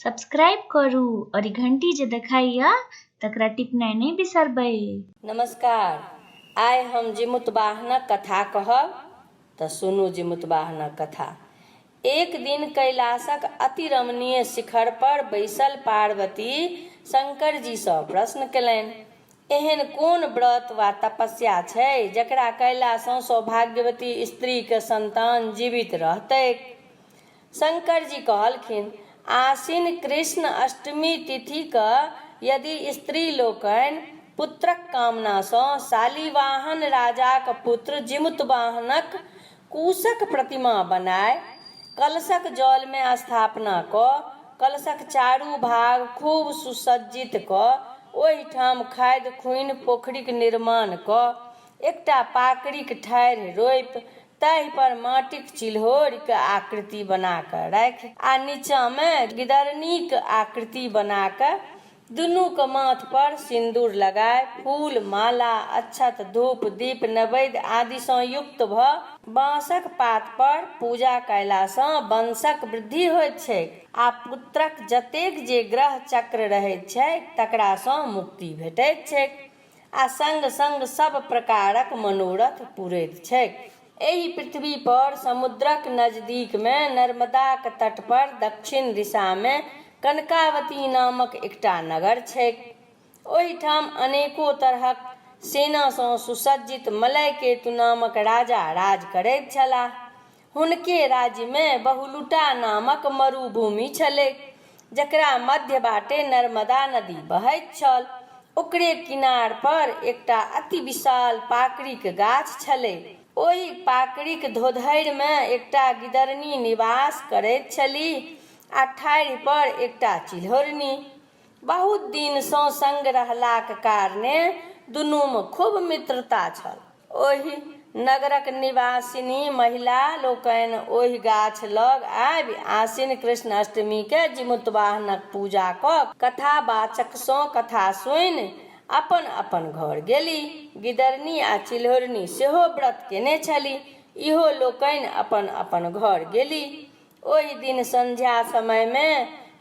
Subscribe करू और घंटी जे देखाइया तकरा टिपनाइ नहीं बिसरबै। नमस्कार, आइ हम जिमुतवाहनक कथा कहब तऽ सुनू जिमुतवाहनक कथा। एक दिन कैलाशक अति रमणीय शिखर पर बैसल पार्वती शंकर जी सँ प्रश्न केलनि, एहन कोन व्रत वा तपस्या छै जकरा कयलासँ सौभाग्यवती स्त्रीके संतान जीवित रहतैक। शंकर जी कहलखिन, आश्विन कृष्ण अष्टमी तिथिके यदि स्त्री लोकनि पुत्रक कामनासँ शालिवाहन राजाक पुत्र जिमुतवाहनक कुशक प्रतिमा बनाय कलशक जलमे स्थापना कऽ कलशक चारू भाग खूब सुसज्जित कऽ ओहिठाम खादि खुनि पोखरिक निर्माण कऽ एकटा पाकड़िक ठाढ़ि रोपि ताहि पर माटिक चिल्होरिक आकृति बना कऽ राखि आ नीचाँमे गिदरनीक आकृति बना कऽ दुनूके माथ पर सिन्दूर लगाय फूल माला अक्षत धूप दीप नैवेद्य आदिसँ युक्त भऽ बाँसक पात पर पूजा कयलासँ वंशक वृद्धि होइत छैक आ पुत्रक जतेक जे ग्रह चक्र रहैत छैक तकरासँ मुक्ति भेटैत छैक आ संग संग सब प्रकारक मनोरथ पूरैत छैक। एहि पृथ्वी पर समुद्रक नजदीकमे नर्मदाक तट पर दक्षिण दिशामे कनकावती नामक एकटा नगर छैक। ओहिठाम अनेको तरहक सेनासँ सुसज्जित मलयकेतु नामक राजा राज करैत छलाह। हुनके राज्यमे बहुलुटा नामक मरुभूमि छलैक जकरा मध्य बाटे नर्मदा नदी बहैत छल। ओकरे किनार पर एकटा अति विशाल पाकड़िक गाछ छलैक। ओहि पाकड़िक धोधरिमे एकटा गिदरनी निवास करैत छलीह आ ठाढ़ि पर एकटा चिल्हौरनी। बहुत दिनसँ संग रहलाक कारणे दुनूमे खूब मित्रता छल। ओहि नगरक निवासिनी महिला लोकनि ओहि गाछ लग आबि आश्विन कृष्ण अष्टमीके जिमुतवाहनक पूजा कऽ कथावाचकसँ कथा सुनि अपन अपन घर गेली। गिदरनी आ चिल्हौरनी सेहो व्रत केने छली, इहो लोकनि अपन अपन घर गेली। ओहि दिन संध्या समयमे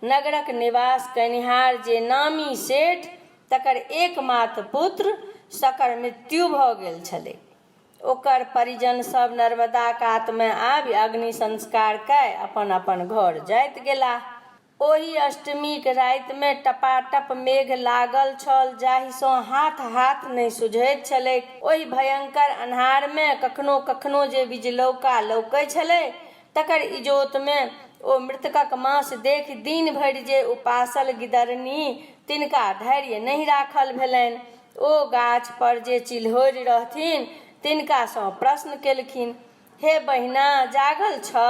नगरक निवास कनिहार जे नामी सेठ तकर एकमात्र पुत्र सकर मृत्यु भऽ गेल छलै। ओकर परिजन सब नर्मदा कातमे आबि अग्नि संस्कार कऽ अपन अपन घर जाइत गेलाह। ओहि अष्टमीक रातिमे टपाटप मेघ लागल छल जाहिसँ हाथ नहि सुझैत छलैक। ओहि भयंकर अन्हारमे कखनो कखनो जे बिजलौका लौकै छलै तकर इजोतमे ओ मृतकक मांस देखि दिन भरि जे उपासल गिदरनी तिनका धैर्य नहि राखल भेलनि। ओ गाछ पर जे चिल्हौरि रहथिन तिनकासँ प्रश्न केलखिन, हे बहिना जागल छ?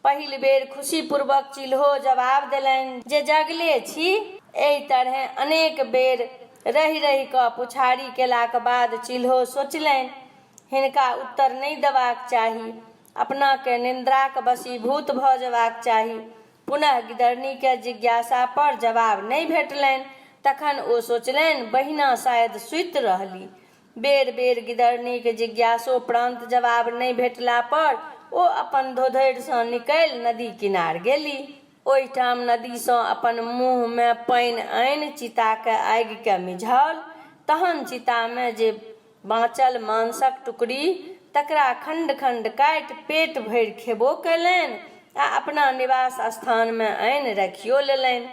पहिल बेर खुशीपूर्वक चिल्हो जवाब देलनि जे जागले छी। एहि तरहे अनेक बेर रहि रहि कऽ पुछारी केलाक बाद चिल्हो सोचलनि हिनका उत्तर नहि देबाक चाही, अपनाके निन्द्राक वशीभूत भऽ जेबाक चाही। पुनः गिदरनीके जिज्ञासा पर जवाब नहि भेटलनि। तखन ओ सोचलनि बहिना शायद सुति रहली। बेर बेर गिदरनीके जिज्ञासोपरान्त जवाब नहि भेटला पर ओ अपन धोधरिसँ निकलि नदी किनार गेली। ओहिठाम नदीसँ अपन मुँहमे पानि आनि चिताके आगिके मिझाओल, तहन चितामे जे बाँचल मांसक टुकड़ी तकरा खण्ड खण्ड काटि पेट भरि खेबो कयलनि आ अपना निवास स्थानमे आनि राखियो लेलनि।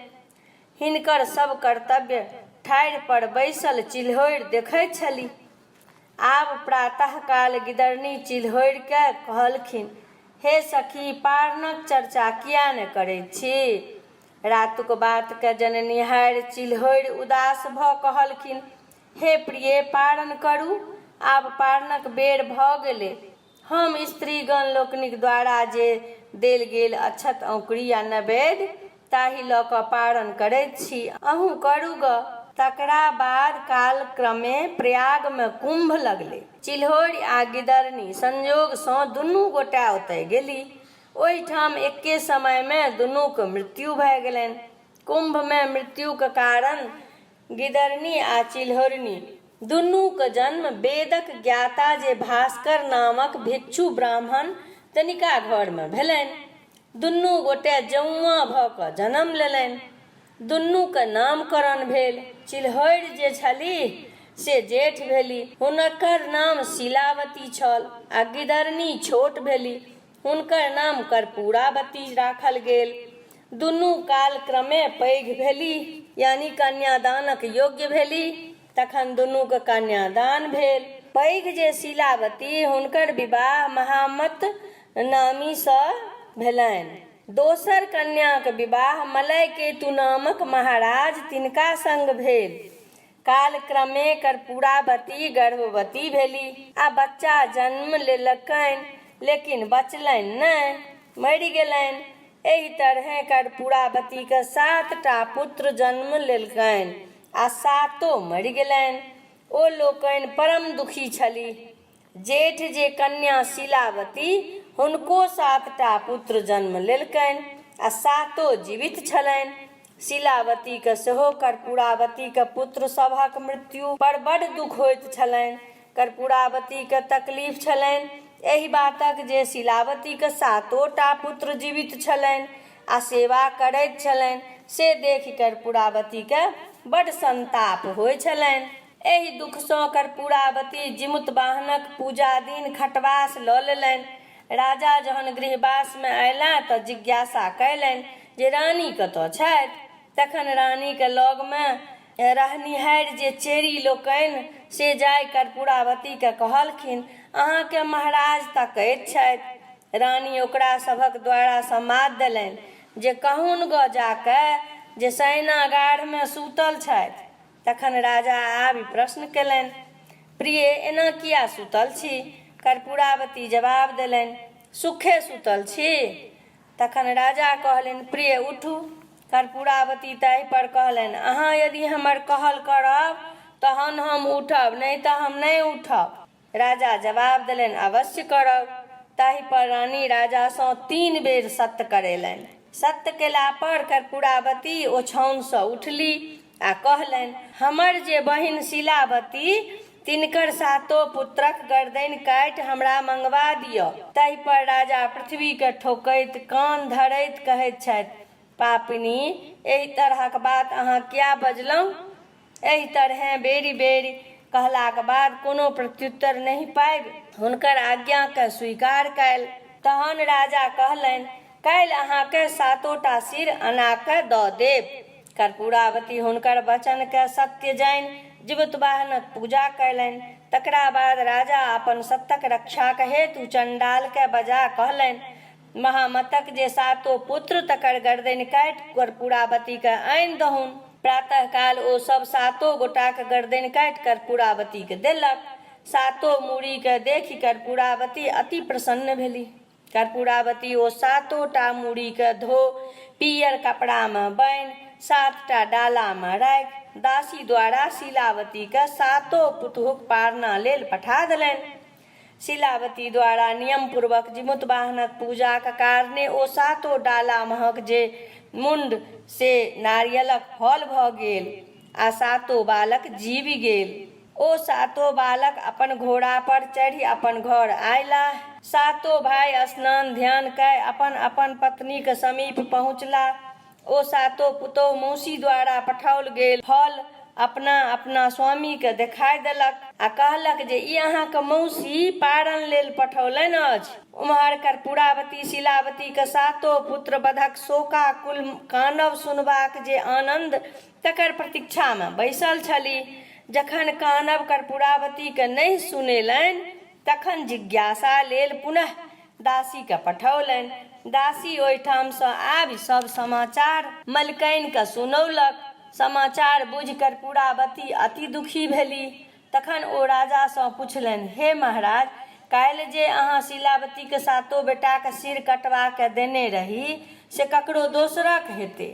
हिनकर सब कर्तव्य ठाढ़ि पर बैसल चिल्हौरि देखैत छली। आब प्रातःकाल गिदरनी चिल्हौरिके कहलखिन, हे सखी, पारणक चर्चा किया नहि करैत छी? रातुक बातके जननिहारि चिल्हौरि उदास भऽ कहलखिन, हे प्रिय, पारण करू, आब पारणक बेर भऽ गेलै। हम स्त्रीगण लोकनिक द्वारा जे देल गेल अक्षत औंकड़ी आ नैवेद्य ताहि लऽ कऽ पारण करैत छी, अहूँ करू ग। तकरा बाद कालक्रमे प्रयागमे कुंभ लगलै। चिल्हौरि आ गिदरनी संजोगसँ दुनू गोटा ओतय गेली। ओहिठाम एके समयमे दुनूके मृत्यु भऽ गेलनि। कुंभमे मृत्युक कारण गिदरनी आ चिल्हौरनी दुनूके जन्म वेदक ज्ञाता जे भास्कर नामक भिक्षु ब्राह्मण तनिका घरमे भेलनि। दुनू गोटे जौआ भऽ कऽ जन्म लेलनि। दुनूके नामकरण भेल। चिल्हरि जे छलीह से जेठ भेली, हुनकर नाम शीलावती छल, आ गिदरनी छोट भेली, हुनकर नाम कर्पूरावती राखल गेल। दुनू कालक्रमे पैघ भेली, यानी कन्यादानक योग्य भेली। तखन दुनूके कन्यादान भेल। पैघ जे शीलावती, हुनकर विवाह महामत नामीसँ भेलनि। दोसर कन्याक विवाह मलयकेतु नामक महाराज तिनका संग भेल। कालक्रमे कर्पूरावती गर्भवती भेली आ बच्चा जन्म लेलकनि, लेकिन बचलनि नहि, मरि गेलनि। एहि तरहें कर्पूरावतीके 7टा पुत्र जन्म लेलकनि आ 7 मरि गेलनि। ओ लोकनि परम दुखी छलीह। जेठ जे कन्या शीलावती, हुनको 7टा पुत्र जन्म लेलकनि आ 7 जीवित छलनि। शीलावतीके सेहो कर्पूरावतीके पुत्र सभक मृत्यु पर बड़ दुख होइत छलनि। कर्पूरावतीके तकलीफ छलनि एहि बातक जे शीलावतीके 7टा पुत्र जीवित छलनि आ सेवा करैत छलनि, से देखि कर्पूरावतीके बड़ संताप होइ छलनि। एहि दुखसँ कर्पूरावती जिमुतवाहनक पूजा दिन खटवास लऽ लेलनि। राजा जहन गृहवासमे अयलाह तऽ जिज्ञासा कयलनि जे रानी कतऽ छथि। तखन रानीके लगमे रहनिहारि जे चेरी लोकनि से जाय कर्पूरावतीके कहलखिन, अहाँके महाराज तकैत छथि। रानी ओकरा सभक द्वारा सम्वाद देलनि जे कहून गऽ जाकऽ जे शयनागारमे सूतल छथि। तखन राजा आबि प्रश्न केलनि, प्रिय, एना किया सूतल छी? कर्पूरावती जवाब देलनि, सुखे सूतल छी। तखन राजा कहलनि, प्रिय उठू। कर्पूरावती ताहि पर कहलनि, अहाँ यदि हमर कहल करब तहन हम उठब, नहीं तऽ हम नहीं उठब। राजा जवाब देलनि, अवश्य करब। ताहि पर रानी राजासँ 3 बेर सत्य करेलनि। सत्य केला पर कर्पूरावती ओछाओनसँ उठली आ कहलनि, हमर जे बहिन शीलावती, तिनकर 7 पुत्रक गर्दनि काटि हमरा मंगवा दिअ। ताहि पर राजा पृथ्वीके ठोकैत कान धरैत कहैत छथि, पापिनी, एहि तरहक बात अहाँ किया बजलहुँ? एहि तरहें बेरी बेरी कहलाक बाद कोनो प्रत्युत्तर नहीं पाबि हुनकर आज्ञाके स्वीकार कयल। तहन राजा कहलनि, काल्हि अहाँके 7टा सिर अनाके दऽ देब। कर्पूरावती हुनकर वचनके सत्य जानि जिमुतवाहनक पूजा कयलनि। तकरा बाद राजा अपन सत्यक रक्षाक हेतु चंडालके बजा कहलनि, महामतक जे 7 पुत्र तकर गर्दनि काटि कर्पूरावतीके आनि दहुन। प्रातः काल ओ सब 7 गोटाक गर्दनि काटि कर्पूरावतीके देलक। 7 मूड़ीके देखि कर्पूरावती अति प्रसन्न भेली। कर्पूरावती ओ 7टा मूड़ीके धो पीयर कपड़ामे बान्हि 7टा डालामे राखि दासी द्वारा शीलावतीके 7 पुतहुक पारना लेल पठा देलनि। शीलावती द्वारा नियम पूर्वक जिमुतवाहनक पूजाक कारणे ओ 7 डाला महक जे मुंड से नारियलक फल भऽ गेल आ 7 बालक जीवि गेल। ओ 7 बालक अपन घोड़ा पर चढ़ि अपन घर आयलाह। 7 भाई स्नान ध्यान कय अपन अपन पत्नीक समीप पहुँचलाह। ओ 7 पुतोह मौसी द्वारा पठाओल गेल फल अपना अपना स्वामीके देखाइ देलक आ कहलक जे ई अहाँके मौसी पारण लेल पठौलनि अछि। उम्हर कर्पूरावती शीलावतीके 7 पुत्र वधक शोकाकुल कानब सुनबाक जे आनन्द, तकर प्रतीक्षामे बैसल छलीह। जखन कानब कर्पूरावतीके नहि सुनेलनि तखन जिज्ञासा लेल पुनः दासीके पठौलनि। दासी ओहिठामसँ आबि सब समाचार मलकनिके सुनौलक। समाचार बुझि कर्पूरावती अति दुखी भेली। तखन ओ राजासँ पुछलनि, हे महाराज, काल्हि जे अहाँ शीलावतीके 7 बेटाके सिर कटवा के देने रही से ककरो दोसरक हेतै।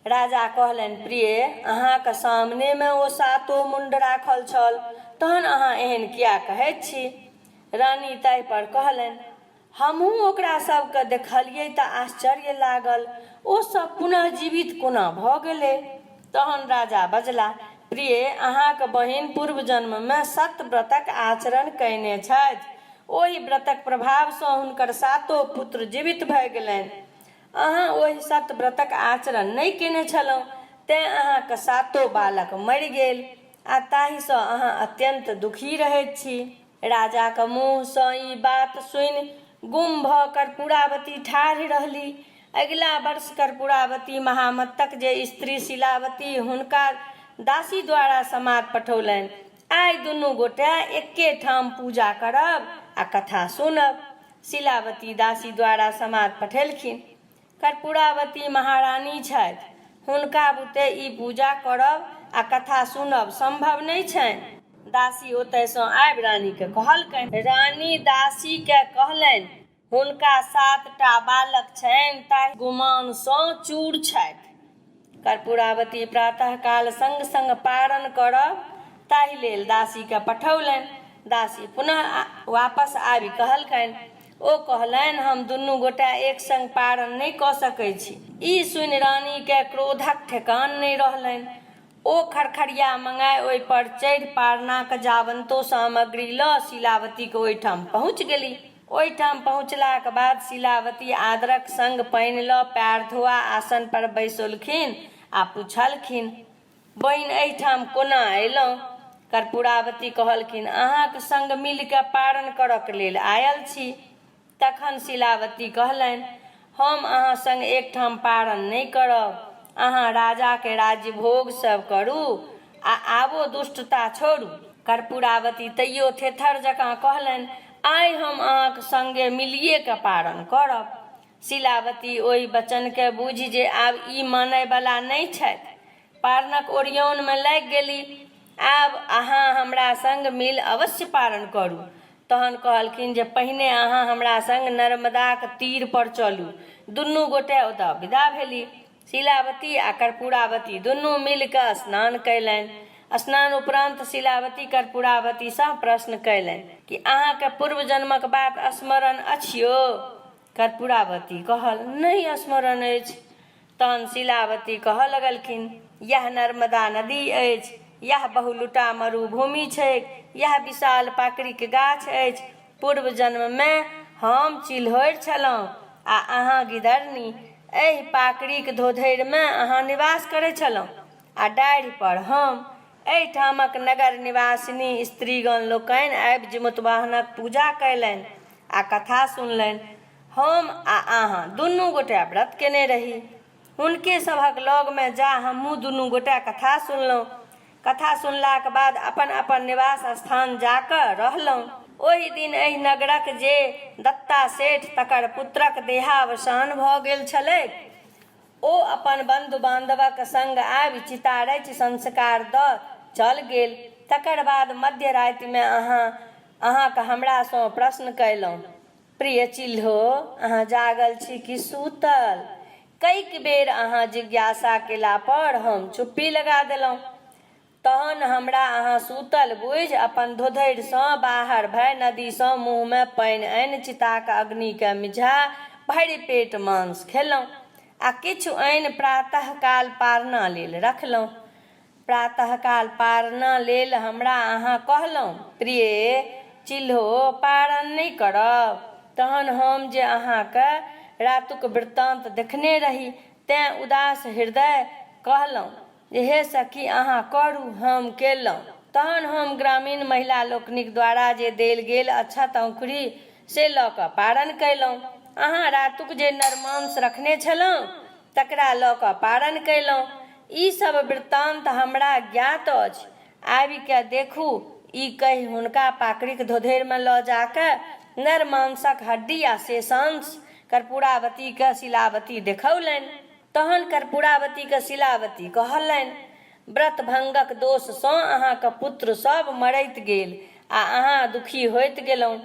राजा कहलनि, प्रिय, अहाँके सामनेमे ओ 7 मुंड राखल छल, तहन अहाँ एहन किया कहैत छी? रानी ताहि पर कहलनि, हमहूँ ओकरा सबके देखलियै तऽ आश्चर्य लागल। ओ सब पुनः जीवित कोना भऽ गेलै? तहन राजा बजला, प्रिय, अहाँके बहिन पूर्व जन्ममे सत्य व्रतक आचरण कयने छथि। ओहि व्रतक प्रभावसँ हुनकर 7 पुत्र जीवित भऽ गेलनि अहाँ ओहि सत्यव्रतक आचरण नहि केने छलहुँ, तेँ अहाँके 7 बालक मरि गेल आ ताहिसँ अहाँ अत्यंत दुखी रहैत छी। राजाके मुँहसँ ई बात सुनि गुम भऽ कर्पूरावती ठाढ़ रहली। अगिला वर्ष कर्पूरावती महामत्तक जे स्त्री शिलावती हुनका दासी द्वारा समाद पठौलनि, आइ दुनू गोटे एके ठाम पूजा करब आ कथा सुनब। शिलावती दासी द्वारा समाद पठेलखिन। कर्पूरावती महारानी छथि, हुनका बुते ई पूजा करब आ कथा सुनब संभव नहि छनि। दासी ओतयसँ आबि रानीके कहलकनि। रानी दासीके कहलनि, हुनका 7टा बालक छनि, ताहि गुमानसँ चूर छथि। कर्पूरावती प्रातःकाल संग संग पारण करब ताहि लेल दासीके पठौलनि। दासी पुनः वापस आबि कहलकनि। ओ कहलनि, हम दुनू गोटा एक संग पारण नहि कऽ सकैत छी। ई सुनि रानीके क्रोधक ठेकान नहि रहलनि। ओ खरखरिया मंगाए ओहिपर चढ़ि पारनाक जावंतो सामग्री लऽ शिलावतीके ओहिठाम पहुँच गेली। ओहिठाम पहुँचलाक बाद शिलावती आदरक संग पानि लऽ पैर धोआ आसन पर बैसलखिन आ पुछलखिन, बहिन एहिठाम कोना अयलहुँ? कर्पूरावती कहलखिन, अहाँक संग मिलिकऽ पारण करऽक लेल आयल छी। तखन शिलावती कहलनि, हम अहाँ संग एकठाम पारण नहि करब। अहाँ राजाके राज्य भोग सब करू आ आबो दुष्टता छोड़ू। कर्पूरावती तैयो थेथर जकाँ कहलनि, आइ हम अहाँक संगे मिलिए कऽ पारण करब। शिलावती ओहि वचनके बुझि जे आब ई मानयवला नहि छथि, पारणक ओरियौनमे लागि गेली। आब अहाँ हमरा संग मिल अवश्य पारण करू। तहन कहलखिन जे पहिने अहाँ हमरा संग नर्मदाक तीर पर चलू। दुनू गोटे ओतऽ विदा भेली। शिलावती आ कर्पूरावती दुनू मिल कऽ स्नान कयलनि। स्नान उपरांत शिलावती कर्पूरावतीसँ प्रश्न कयलनि कि अहाँके पूर्व जन्मक बात स्मरण अछि यौ? कर्पूरावती कहल, नहि स्मरण अछि। तहन शिलावती कहऽ लगलखिन, यह नर्मदा नदी अछि, यह बहुलुटा मरुभूमि छैक, यह विशाल पाकड़िक गाछ अछि। पूर्व जन्ममे हम चिल्हरि छलहुँ आ अहाँ गिदरनी। एहि पाकड़िक धोधरिमे अहाँ निवास करैत छलहुँ आ डाढ़ि पर हम। एहिठामक नगर निवासिनी स्त्रीगण लोकनि आबि जिमुतवाहनक पूजा कयलनि आ कथा सुनलनि। हम आ अहाँ दुनू गोटे व्रत केने रही। हुनके सभक लगमे जा हमहूँ दुनू गोटे कथा सुनलहुँ। कथा सुनलाक बाद अपन अपन निवास स्थान जाकऽ रहलहुँ। ओहि दिन एहि नगरक जे दत्ता सेठ तकर पुत्रक देहावसान भऽ गेल छलैक, ओ अपन बंधु बांधवक संग आबि चिता रचि संस्कार दऽ चल गेल। तकर बाद मध्य रातिमे अहाँके हमरासँ प्रश्न कयलहुँ, प्रिय चिल्हो, अहाँ जागल छी कि सूतल? कईक बेर अहाँ जिज्ञासा केला पर हम चुप्पी लगा देलहुँ। तहन हमरा अहाँ सूतल बुझि अपन धोधरिसँ बाहर भय नदीसँ मुँहमे पानि आनि चिताक अग्निके मिझा भरि पेट मांस खेलहुँ आ किछु आनि प्रातःकाल पारना लेल रखलहुँ। प्रातःकाल पारना लेल हमरा अहाँ कहलहुँ, प्रिय चिल्हो, पारण नहि करब। तहन हम जे अहाँके रातुक वृत्तांत देखने रही, तेँ उदास हृदय कहलहुँ जे हे सखी, अहाँ करू, हम केलहुँ। तहन हम ग्रामीण महिला लोकनिक द्वारा जे देल गेल अक्षत औंकड़ी से लऽ कऽ पारण कयलहुँ। अहाँ रातुक जे नरमांस रखने छलहुँ तकरा लऽ कऽ पारण कयलहुँ। ई सब वृत्तांत हमरा ज्ञात अछि। आबि कऽ देखू, ई कहि हुनका पाकड़िक धोधरिमे लऽ जाकऽ नरमांसक हड्डी आ शेषांश कर्पूरावतीके शिलावती देखौलनि। तहन कर्पूरावतीके शिलावती कहलनि, व्रत भंगक दोषसँ अहाँके पुत्र सब मरैत गेल आ अहाँ दुखी होइत गेलहुँ।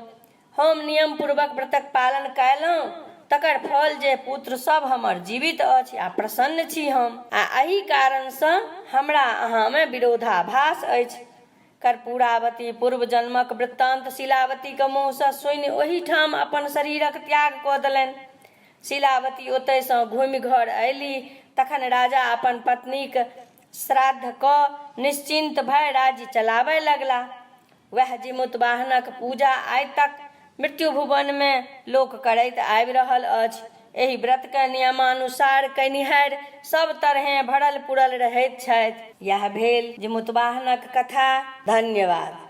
हम नियमपूर्वक व्रतक पालन कयलहुँ, तकर फल जे पुत्र सब हमर जीवित अछि आ प्रसन्न छी हम, आ एहि कारणसँ हमरा अहाँमे विरोधाभास अछि। कर्पूरावती पूर्व जन्मक वृत्तांत शिलावतीके मुँहसँ सुनि ओहिठाम अपन शरीरक त्याग कऽ देलनि। शिलावती ओतयसँ घुमि घर अयली। तखन राजा अपन पत्नीक श्राद्ध कऽ निश्चिंत भय राज्य चलाबय लगला। वएह जिमुतवाहनक पूजा आइ तक मृत्यु भुवनमे लोक करैत आबि रहल अछि। एहि व्रतके नियमानुसार कनिहारि सब तरहे भरल पुरल रहैत छथि। यह भेल जिमुतवाहनक कथा। धन्यवाद।